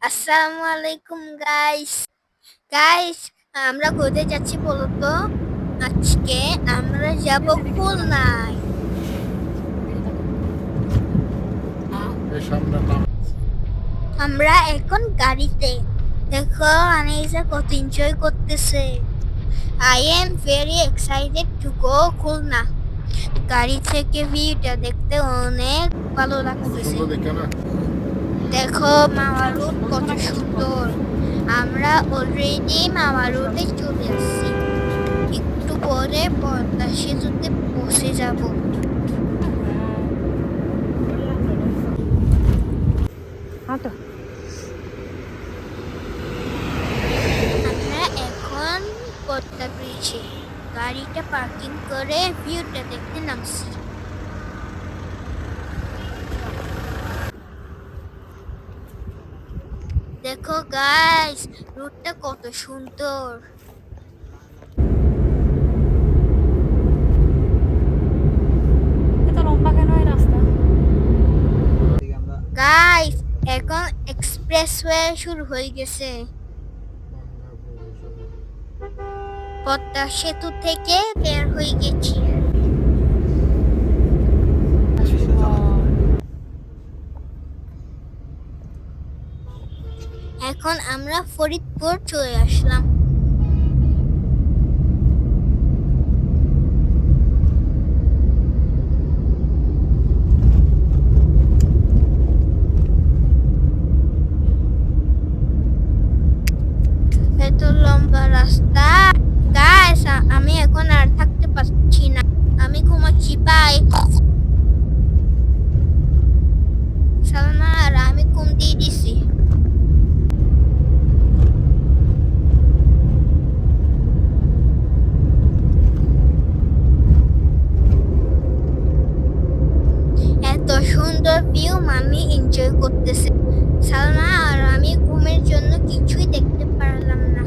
আসসালামু আলাইকুম guys. Guys, আমরা কোথায় যাচ্ছি বলো তো? আজকে আমরা যাব খুলনায়। আমরা এখন গাড়িতে। দেখো আনিসা কত এনজয় করতেছে। I am very excited to go Khulna. গাড়ি থেকে ভিউটা দেখতে অনেক ভালো লাগতেছে। দেখো মামা রোড কত সুন্দর। আমরা অলরেডি মামা রোডে চলে আসছি। একটু পরে পদ্মা সেতুতে পৌঁছে যাব। আমরা এখন পদ্মা ব্রিজে গাড়িটা পার্কিং করে ভিউটা দেখতে নামছি। দেখো গাইস, রোডটা কত সুন্দর। গাইস, এখন এক্সপ্রেসওয়ে শুরু হয়ে গেছে। পদ্মা সেতু থেকে বের হয়ে গেছি। এখন আমরা ফরিদপুর চলে আসলাম। এত লম্বা রাস্তা। গাইস, আমি এখন আর থাকতে পারছি না। আমি ঘুমাচ্ছি। বাই। সালমা আর আমি ঘুম দিয়ে দিছি। এত সুন্দর ভিউ মামি এনজয় করতেছে। সালমা আর আমি ঘুমের জন্য কিছুই দেখতে পারলাম না।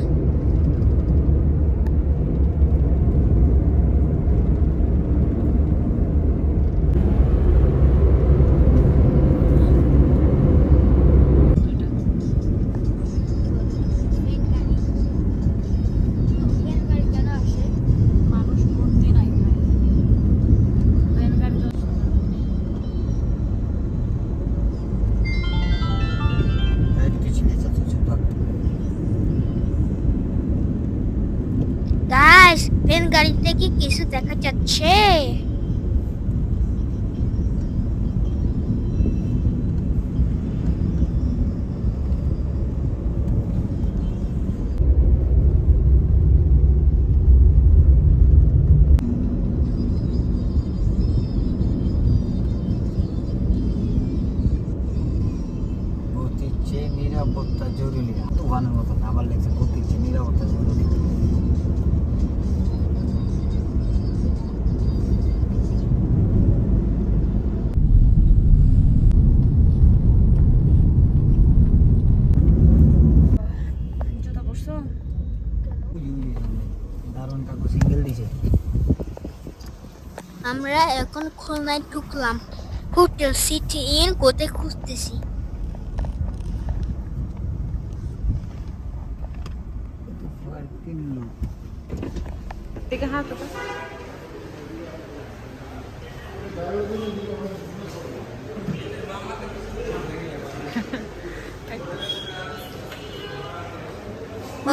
গাইস, ভ্যান গাড়ি থেকে কিছু দেখা যাচ্ছে? নিরাপত্তা জরুরি। তুফানের মতন আবার লেগেছে গতির চেয়ে নিরাপত্তা জরুরি। দারুণ কাকু সিঙ্গেল দিছে। আমরা এখন খুলনায় ঢুকলাম। হোটেল সিটি ইন কোথায় খুঁজতেছি।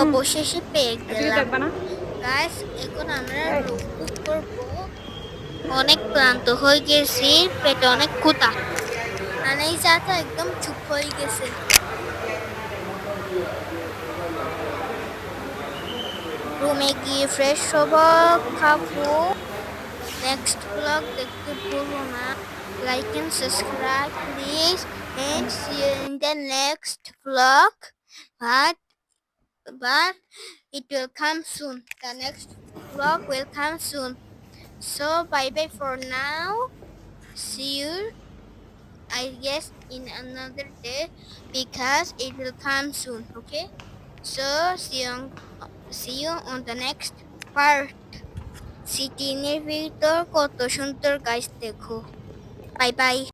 অবশেষে পেয়ে গেলাম। গাইস, এখন আমরা রুম করবো। অনেক ক্লান্ত হয়ে গেছি, পেটে অনেক ক্ষুধা। আনাই তো একদম চুপ হয়ে গেছে। রুমে গিয়ে ফ্রেশ হবো, খাবো। নেক্সট ব্লগ দেখতে ভুলো না। Like and subscribe please, and see you in the next vlog. But it will come soon. The next vlog will come soon. So bye bye for now. See you, I guess, in another day because it will come soon. Okay. So see you on the next part. সিটিনের ভিতর কত সুন্দর গাছ দেখো। Bye bye.